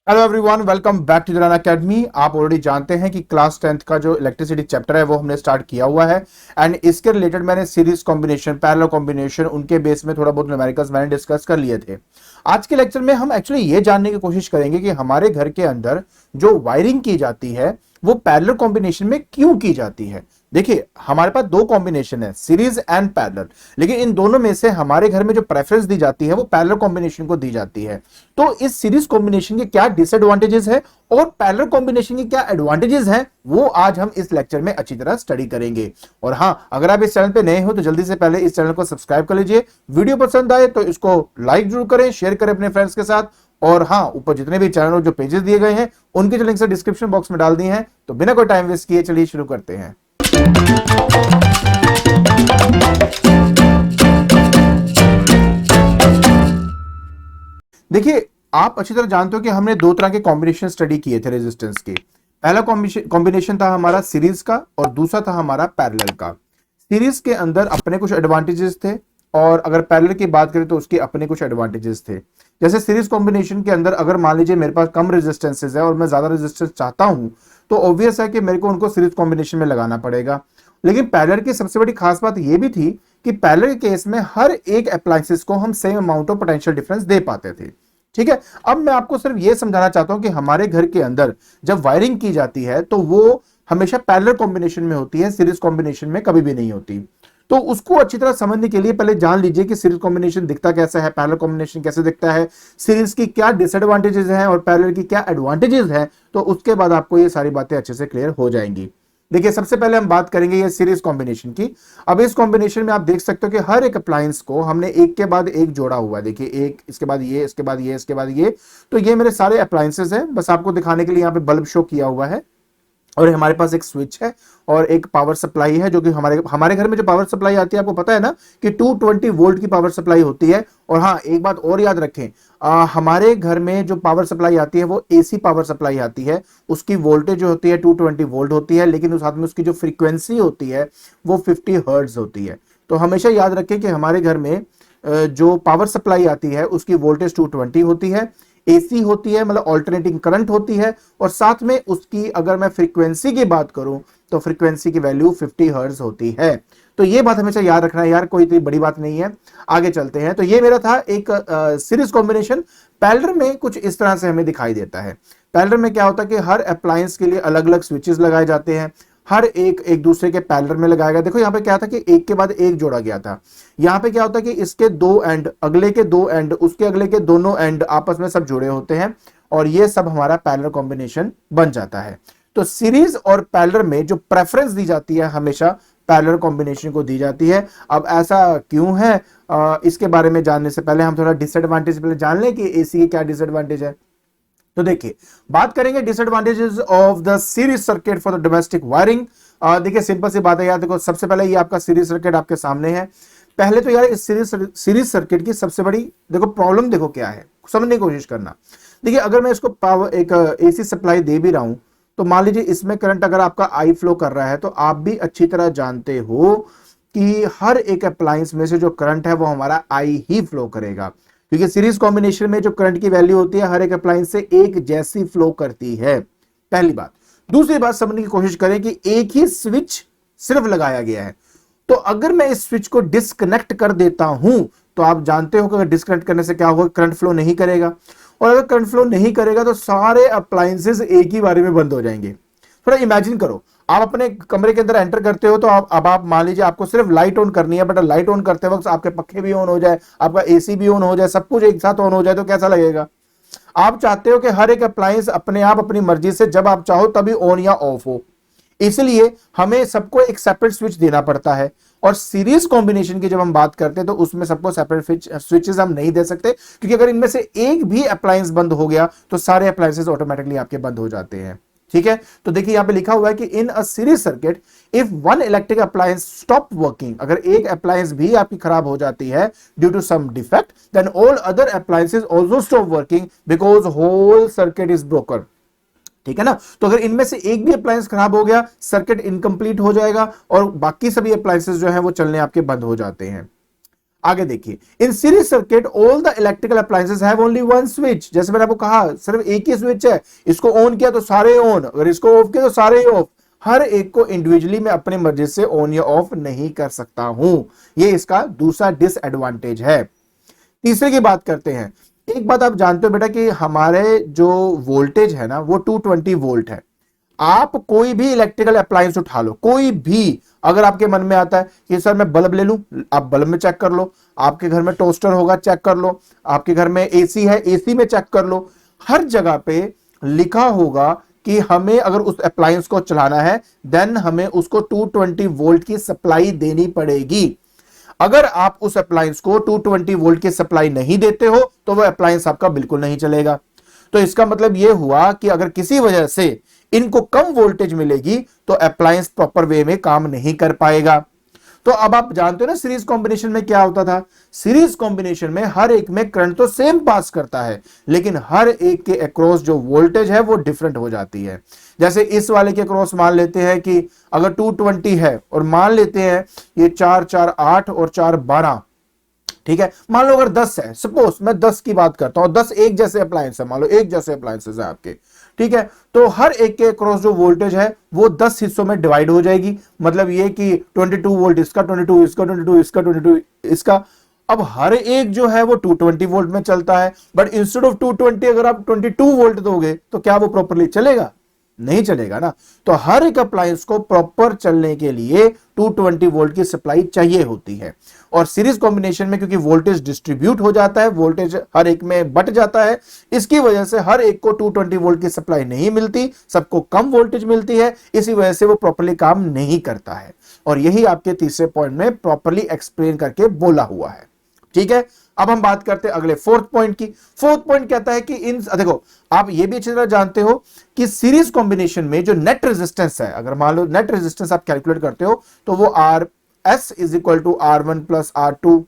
Hello everyone, welcome back to Jarana academy. आप already जानते हैं कि क्लास 10th का जो इलेक्ट्रिसिटी चैप्टर है वो हमने स्टार्ट किया हुआ है एंड इसके रिलेटेड मैंने सीरीज कॉम्बिनेशन, पैरेलल कॉम्बिनेशन, उनके बेस में थोड़ा बहुत न्यूमेरिकल्स मैंने डिस्कस कर लिए थे। आज के लेक्चर में हम एक्चुअली ये जानने की कोशिश करेंगे कि हमारे घर के अंदर जो वायरिंग की जाती है वो पैरेलल कॉम्बिनेशन में क्यों की जाती है। देखिए, हमारे पास दो कॉम्बिनेशन है, सीरीज एंड पैरेलल, लेकिन इन दोनों में से हमारे घर में जो प्रेफरेंस दी जाती है वो पैरेलल कॉम्बिनेशन को दी जाती है। तो इस सीरीज कॉम्बिनेशन के क्या डिसएडवांटेजेस है और पैरेलल कॉम्बिनेशन के क्या एडवांटेजेस हैं वो आज हम इस लेक्चर में अच्छी तरह स्टडी करेंगे। और हां, अगर आप इस चैनल पे नए हो तो जल्दी से पहले इस चैनल को सब्सक्राइब कर लीजिए। वीडियो पसंद आए तो इसको लाइक जरूर करें, शेयर करें अपने फ्रेंड्स के साथ। और हां, ऊपर जितने भी चैनल और जो पेजेस दिए गए हैं उनके जो लिंक से डिस्क्रिप्शन बॉक्स में डाल दिए हैं। तो बिना कोई टाइम वेस्ट किए चलिए शुरू करते हैं। देखिए, आप अच्छी तरह जानते हो कि हमने दो तरह के कॉम्बिनेशन स्टडी किए थे रेजिस्टेंस के। पहला कॉम्बिनेशन था हमारा सीरीज का और दूसरा था हमारा पैरेलल का। सीरीज के अंदर अपने कुछ एडवांटेजेस थे और अगर पैरेलल की बात करें तो उसके अपने कुछ एडवांटेजेस थे। जैसे सीरीज कॉम्बिनेशन के अंदर अगर मान लीजिए मेरे पास कम रेजिस्टेंसेज है और मैं ज्यादा रेजिस्टेंस चाहता हूं तो ऑब्वियस है कि मेरे को उनको सीरीज कॉम्बिनेशन में लगाना पड़ेगा। लेकिन पैरेलल की सबसे बड़ी खास बात यह भी थी कि पैरेलल के केस में हर एक अप्लायंसेस को हम same amount of potential difference दे पाते थे। ठीक है, अब मैं आपको सिर्फ यह समझाना चाहता हूं कि हमारे घर के अंदर जब वायरिंग की जाती है तो वो हमेशा पैरेलल कॉम्बिनेशन में होती है, सीरीज कॉम्बिनेशन में कभी भी नहीं होती। तो उसको अच्छी तरह समझने के लिए पहले जान लीजिए कि सीरीज कॉम्बिनेशन दिखता कैसा है, पैरेलल कॉम्बिनेशन कैसे दिखता है, सीरीज की क्या डिसएडवांटेजेस हैं और पैरेलल की क्या एडवांटेजेस हैं। तो उसके बाद आपको ये सारी बातें अच्छे से क्लियर हो जाएंगी। देखिए, सबसे पहले हम बात करेंगे ये सीरीज कॉम्बिनेशन की। अब इस कॉम्बिनेशन में आप देख सकते हो कि हर एक अप्लायंस को हमने एक के बाद एक जोड़ा हुआ है। देखिए, एक, इसके बाद ये, इसके बाद ये, इसके बाद ये। तो ये मेरे सारे अप्लायंसेस हैं। बस आपको दिखाने के लिए यहाँ पे बल्ब शो किया हुआ है और हमारे पास एक स्विच है और एक पावर सप्लाई है, जो कि हमारे घर में जो पावर सप्लाई आती है आपको पता है ना कि 220 वोल्ट की पावर सप्लाई होती है। और हाँ, एक बात और याद रखें, हमारे घर में जो पावर सप्लाई आती है वो एसी पावर सप्लाई आती है। उसकी वोल्टेज जो होती है 220 वोल्ट होती है, लेकिन उस साथ में उसकी जो फ्रीक्वेंसी होती है वो 50 हर्ट्ज होती है। तो हमेशा याद रखें कि हमारे घर में जो पावर सप्लाई आती है उसकी वोल्टेज 220 होती है, एसी होती है, मतलब ऑल्टरनेटिंग करंट होती है, और साथ में उसकी अगर मैं फ्रीक्वेंसी की बात करूं तो फ्रीक्वेंसी की वैल्यू 50 हर्ट्ज होती है। तो ये बात हमेशा याद रखना है यार, कोई इतनी बड़ी बात नहीं है। आगे चलते हैं। तो ये मेरा था एक सीरीज कॉम्बिनेशन। पैरेलल में कुछ इस तरह से हमें दिखाई देता है। पैरेलल में क्या होता है कि हर अप्लायंस के लिए अलग अलग स्विचेस लगाए जाते हैं, हर एक एक दूसरे के पैरेलल में लगाया गया। देखो यहाँ पे क्या था कि एक के बाद एक जोड़ा गया था। यहाँ पे क्या होता है कि इसके दो एंड, अगले के दो एंड, उसके अगले के दोनों एंड आपस में सब जुड़े होते हैं और ये सब हमारा पैरेलल कॉम्बिनेशन बन जाता है। तो सीरीज और पैरेलल में जो प्रेफरेंस दी जाती है हमेशा पैरेलल कॉम्बिनेशन को दी जाती है। अब ऐसा क्यों है, इसके बारे में जानने से पहले हम थोड़ा डिसएडवांटेज पहले जान लें कि एसी की क्या डिसएडवांटेज है। तो देखिए, बात करेंगे disadvantages of the series circuit for the domestic wiring. देखिए, सिंपल सी बात है यार। देखो, सबसे पहले ये आपका सीरीज सर्किट आपके सामने है। पहले तो यार इस सीरीज सर्किट की सबसे बड़ी देखो प्रॉब्लम देखो क्या है, समझने की कोशिश करना। देखिए, अगर मैं इसको पावर एक एसी सप्लाई दे भी रहा हूं तो मान लीजिए इसमें करंट अगर आपका आई फ्लो कर रहा है तो आप भी अच्छी तरह जानते हो कि हर एक अप्लायंस में से जो करंट है वो हमारा आई ही फ्लो करेगा, क्योंकि सीरीज कॉम्बिनेशन में जो करंट की वैल्यू होती है हर एक अप्लायंस से एक जैसी फ्लो करती है। पहली बात। दूसरी बात, समझने की कोशिश करें कि एक ही स्विच सिर्फ लगाया गया है। तो अगर मैं इस स्विच को डिस्कनेक्ट कर देता हूं तो आप जानते हो कि अगर डिस्कनेक्ट करने से क्या होगा, करंट फ्लो नहीं करेगा। और अगर करंट फ्लो नहीं करेगा तो सारे अप्लायंसेस एक ही बारे में बंद हो जाएंगे। थोड़ा इमेजिन करो, आप अपने कमरे के अंदर एंटर करते हो तो आप मान लीजिए आपको सिर्फ लाइट ऑन करनी है, बट लाइट ऑन करते वक्त आपके पक्खे भी ऑन हो जाए, आपका एसी भी ऑन हो जाए, सब कुछ एक साथ ऑन हो जाए तो कैसा लगेगा। आप चाहते हो कि हर एक अप्लायंस अपने आप अपनी मर्जी से जब आप चाहो तभी ऑन या ऑफ हो, इसलिए हमें सबको एक सेपरेट स्विच देना पड़ता है। और सीरीज कॉम्बिनेशन की जब हम बात करते हैं तो उसमें सबको सेपरेट स्विचेस हम नहीं दे सकते, क्योंकि अगर इनमें से एक भी अप्लायंस बंद हो गया तो सारे अप्लायंसेस ऑटोमेटिकली आपके बंद हो जाते हैं। ठीक है, तो देखिए यहां पे लिखा हुआ है कि in a series circuit if one electric appliance stop working, अगर एक अप्लायंस भी आपकी खराब हो जाती है due to some defect, then all other appliances also stop working because whole circuit is broken. ठीक है ना। तो अगर इनमें से एक भी अप्लायंस खराब हो गया, सर्किट इनकम्प्लीट हो जाएगा और बाकी सभी अप्लायंसेस जो है वो चलने आपके बंद हो जाते हैं। आगे देखिए, in series circuit all the electrical appliances have only one switch. जैसे मैंने आपको कहा सिर्फ एक ही स्विच है, इसको ऑन किया तो सारे ऑन, अगर इसको ऑफ किया तो सारे ऑफ। हर एक को इंडिविजुअली मैं अपनी मर्जी से ऑन या ऑफ नहीं कर सकता हूं। ये इसका दूसरा डिसएडवांटेज है। तीसरे की बात करते हैं। एक बात आप जानते हो बेटा कि हमारे जो वोल्टेज है ना वो 220 वोल्ट है। आप कोई भी इलेक्ट्रिकल अप्लायंस उठा लो, कोई भी, अगर आपके मन में आता है कि सर मैं बल्ब ले लूं, आप बल्ब में चेक कर लो। आपके घर में टोस्टर होगा, चेक कर लो। आपके घर में एसी है, एसी में चेक कर लो। हर जगह पे लिखा होगा कि हमें अगर उस अप्लायंस को चलाना है देन हमें उसको 220 वोल्ट की सप्लाई देनी पड़ेगी। अगर आप उस अप्लायंस को 220 वोल्ट की सप्लाई नहीं देते हो तो वह अप्लायंस आपका बिल्कुल नहीं चलेगा। तो इसका मतलब यह हुआ कि अगर किसी वजह से इनको कम वोल्टेज मिलेगी तो अप्लायंस प्रॉपर वे में काम नहीं कर पाएगा। तो अब आप जानते हो ना सीरीज कॉम्बिनेशन में क्या होता था। सीरीज कॉम्बिनेशन में हर एक में करंट तो सेम पास करता है, लेकिन हर एक के अक्रॉस जो वोल्टेज है वो डिफरेंट हो जाती है। जैसे इस वाले के अक्रॉस मान लेते हैं कि अगर 220 है और मान लेते हैं ये 4 4 8 और 4 12, ठीक है। मान लो अगर 10 है, सपोज मैं 10 की बात करता हूं, 10 एक जैसे अप्लायंस है, मान लो एक जैसे अप्लायंसेस है आपके, ठीक है। तो हर एक के अक्रॉस जो वोल्टेज है वो 10 हिस्सों में डिवाइड हो जाएगी। मतलब ये कि 22 वोल्ट इसका, 22 इसका, 22 इसका, 22 इसका। अब हर एक जो है वो 220 वोल्ट में चलता है, बट इंस्टेड ऑफ 220 अगर आप 22 वोल्ट दोगे तो क्या वो प्रॉपरली चलेगा? नहीं चलेगा ना। तो हर एक अप्लायंस को प्रॉपर चलने के लिए 220 वोल्ट की सप्लाई चाहिए होती है। और सीरीज कॉम्बिनेशन में क्योंकि वोल्टेज डिस्ट्रीब्यूट हो जाता है, वोल्टेज हर एक में बट जाता है, इसकी वजह से हर एक को 220 वोल्ट की सप्लाई नहीं मिलती, सबको कम वोल्टेज मिलती है। इसी वजह से वो प्रॉपरली काम नहीं करता है। और यही आपके तीसरे पॉइंट में प्रॉपरली एक्सप्लेन करके बोला हुआ है, ठीक है। अब हम बात करते हैं अगले फोर्थ पॉइंट की। फोर्थ पॉइंट कहता है कि इन, देखो आप ये भी अच्छी तरह जानते हो कि सीरीज कॉम्बिनेशन में जो नेट रेजिस्टेंस है, अगर मान लो नेट रेजिस्टेंस आप कैलकुलेट करते हो तो वो R S is equal to R1 plus R2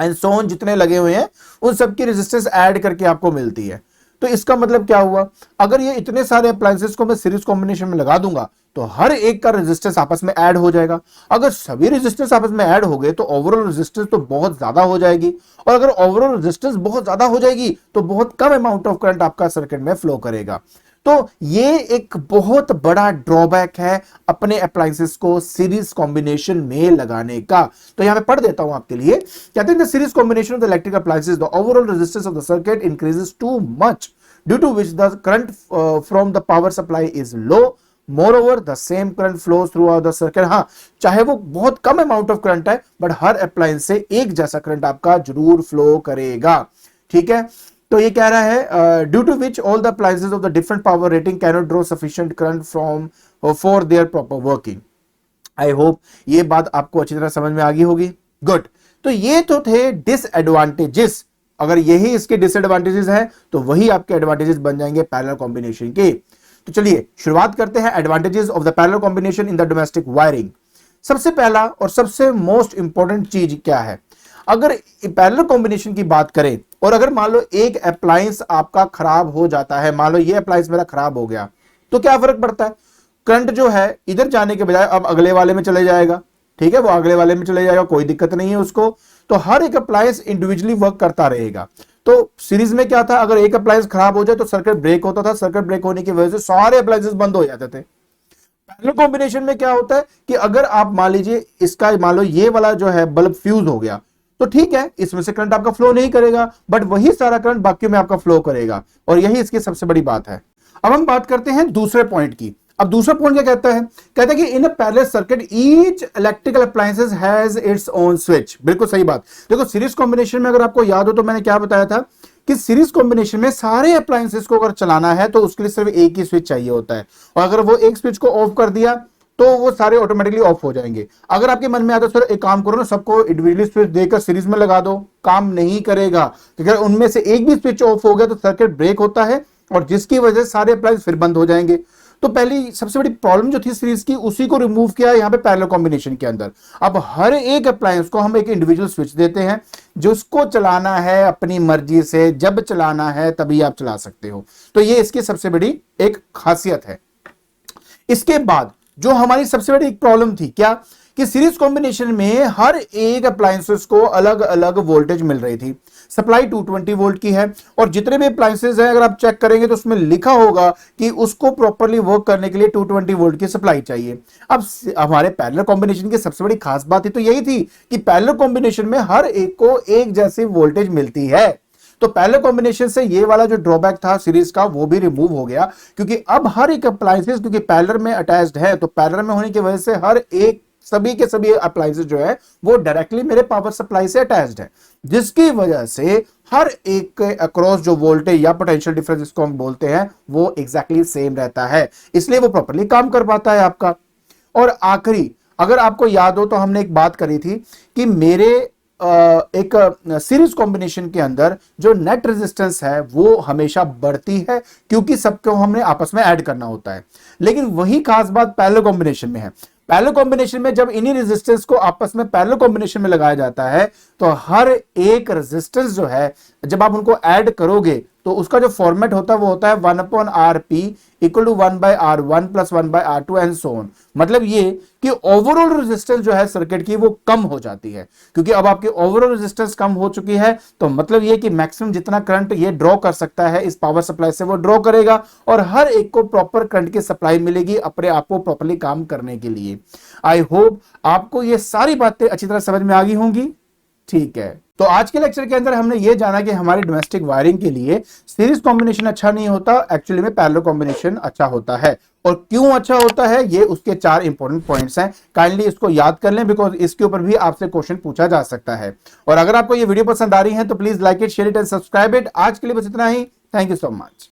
and so on, जितने लगे हुए हैं उन सबकी रेजिस्टेंस ऐड करके आपको मिलती है। तो इसका मतलब क्या हुआ, अगर ये इतने सारे अप्लायंसेस को मैं सीरीज कॉम्बिनेशन में लगा दूंगा तो हर एक का रेजिस्टेंस आपस में ऐड हो जाएगा। अगर सभी रेजिस्टेंस आपस में ऐड हो गए तो ओवरऑल रेजिस्टेंस तो बहुत ज्यादा हो जाएगी, और अगर ओवरऑल रेजिस्टेंस बहुत ज्यादा हो जाएगी तो बहुत कम अमाउंट ऑफ करंट आपका सर्किट में फ्लो करेगा। तो ये एक बहुत बड़ा ड्रॉबैक है अपने अप्लायंसेस को सीरीज कॉम्बिनेशन में लगाने का। तो यहां पे पढ़ देता हूं आपके लिए। कहते हैं the series combination of the electric appliances the overall resistance of the circuit increases too much due to which the current from the power supply is low. Moreover the same current flows throughout the circuit. हाँ, चाहे वो बहुत कम amount of current है but हर appliance से एक जैसा करंट आपका जरूर फ्लो करेगा, ठीक है। तो ये कह रहा है due to which all the appliances of the different power rating cannot draw sufficient current from for their proper working. I hope ये बात आपको अच्छी तरह समझ में आ गई होगी। गुड। तो ये तो थे डिसएडवांटेजेस। अगर यही इसके डिसएडवांटेजेस हैं तो वही आपके एडवांटेजेस बन जाएंगे पैरेलल कॉम्बिनेशन के। तो चलिए शुरुआत करते हैं advantages of the parallel combination in the domestic wiring. सबसे पहला और सबसे मोस्ट इंपॉर्टेंट चीज क्या है, अगर पैरेलल कॉम्बिनेशन की बात करें और अगर मान लो एक अप्लायंस आपका खराब हो जाता है, मान लो ये अप्लायंस मेरा खराब हो गया, तो क्या फर्क पड़ता है? करंट जो है इधर जाने के बजाय अब अगले वाले में चले जाएगा, ठीक है, वो अगले वाले में चले जाएगा, कोई दिक्कत नहीं है उसको। तो हर एक अप्लायंस इंडिविजुअली वर्क करता रहेगा। तो सीरीज में क्या था, अगर एक अप्लायंस खराब हो जाए तो सर्किट ब्रेक होता था, सर्किट ब्रेक होने की वजह से सारे अप्लायंसेस बंद हो जाते थे। पैरेलल कॉम्बिनेशन में क्या होता है कि अगर आप मान लीजिए इसका, मान लो ये वाला जो है बल्ब फ्यूज हो गया तो ठीक है, इसमें से करंट आपका फ्लो नहीं करेगा बट वही सारा करंट बाकी में आपका फ्लो करेगा, और यही इसकी सबसे बड़ी बात है। अब हम बात करते हैं दूसरे पॉइंट की। अब दूसरा पॉइंट क्या कहता है, कहता है कि in a parallel circuit each electrical appliances has its own switch. बिल्कुल सही बात। देखो सीरीज कॉम्बिनेशन में अगर आपको याद हो तो मैंने क्या बताया था कि सीरीज कॉम्बिनेशन में सारे अप्लायंसेस को अगर चलाना है तो उसके लिए सिर्फ एक ही स्विच चाहिए होता है, और अगर वो एक स्विच को ऑफ कर दिया तो वो सारे ऑटोमेटिकली ऑफ हो जाएंगे। अगर आपके मन में आता है सर एक काम करो ना, सबको इंडिविजुअली स्विच देकर सीरीज में लगा दो, काम नहीं करेगा, क्योंकि अगर उनमें से एक भी स्विच ऑफ हो गया तो सर्किट ब्रेक होता है और जिसकी वजह से सारे अप्लायंस फिर बंद हो जाएंगे। तो पहली सबसे बड़ी प्रॉब्लम जो थी सीरीज की, उसी को रिमूव किया यहां पे पैरेलल कॉम्बिनेशन के अंदर। अब हर एक अप्लायंस को हम एक इंडिविजुअल स्विच देते हैं, जिसको चलाना है अपनी मर्जी से, जब चलाना है तभी आप चला सकते हो। तो ये इसकी सबसे बड़ी एक खासियत है। इसके बाद जो हमारी सबसे बड़ी प्रॉब्लम थी क्या, कि सीरीज कॉम्बिनेशन में हर एक अप्लायंसेस को अलग अलग वोल्टेज मिल रही थी। सप्लाई 220 वोल्ट की है और जितने भी अप्लायंसेस हैं अगर आप चेक करेंगे तो उसमें लिखा होगा कि उसको प्रॉपर्ली वर्क करने के लिए 220 वोल्ट की सप्लाई चाहिए। अब हमारे पैरेलल कॉम्बिनेशन की सबसे बड़ी खास बात ही तो यही थी कि पैरेलल कॉम्बिनेशन में हर एक को एक जैसी वोल्टेज मिलती है। तो पैरेलल कॉम्बिनेशन से ये वाला जो ड्रॉबैक था सीरीज का वो भी रिमूव हो गया, क्योंकि अब हर एक अप्लायंसेस क्योंकि पैरेलल में अटैच्ड है, तो पैरेलल में होने की वजह से हर एक सभी के सभी अप्लायंसेस जो है वो डायरेक्टली मेरे पावर सप्लाई से अटैच्ड है, जिसकी वजह से हर एक के अक्रॉस जो वोल्टेज या पोटेंशियल डिफरेंस जिसको हम बोलते हैं वो एग्जैक्टली सेम रहता है, इसलिए वो प्रॉपर्ली काम कर पाता है आपका। और आखिरी, अगर आपको याद हो तो हमने एक बात करी थी कि मेरे एक सीरीज कॉम्बिनेशन के अंदर जो नेट रेजिस्टेंस है वो हमेशा बढ़ती है क्योंकि सबको हमने आपस में ऐड करना होता है, लेकिन वही खास बात पैरेलल कॉम्बिनेशन में है। पैरेलल कॉम्बिनेशन में जब इन्हीं रेजिस्टेंस को आपस में पैरेलल कॉम्बिनेशन में लगाया जाता है तो हर एक रेजिस्टेंस जो है जब आप उनको ऐड करोगे तो उसका जो फॉर्मेट होता है वो होता है 1/Rp equal to 1/R1 plus 1/R2 and so on. मतलब ये कि ओवरऑल रेजिस्टेंस जो है सर्किट की वो कम हो जाती है, क्योंकि अब आपकी ओवरऑल रेजिस्टेंस कम हो चुकी है तो मतलब ये कि मैक्सिमम जितना करंट ये ड्रॉ कर सकता है इस पावर सप्लाई से वो ड्रॉ करेगा और हर एक को प्रॉपर करंट की सप्लाई मिलेगी अपने आप को प्रॉपर्ली काम करने के लिए। आई होप आपको ये सारी बातें अच्छी तरह समझ में आ गई होंगी। ठीक है, तो आज के लेक्चर के अंदर हमने ये जाना कि हमारी डोमेस्टिक वायरिंग के लिए सीरीज कॉम्बिनेशन अच्छा नहीं होता, एक्चुअली में पैरेलल कॉम्बिनेशन अच्छा होता है। और क्यों अच्छा होता है ये उसके 4 इंपॉर्टेंट पॉइंट्स हैं, काइंडली इसको याद कर लें बिकॉज इसके ऊपर भी आपसे क्वेश्चन पूछा जा सकता है। और अगर आपको ये वीडियो पसंद आ रही है तो please like it, share it and subscribe it. आज के लिए बस इतना ही। Thank you so much.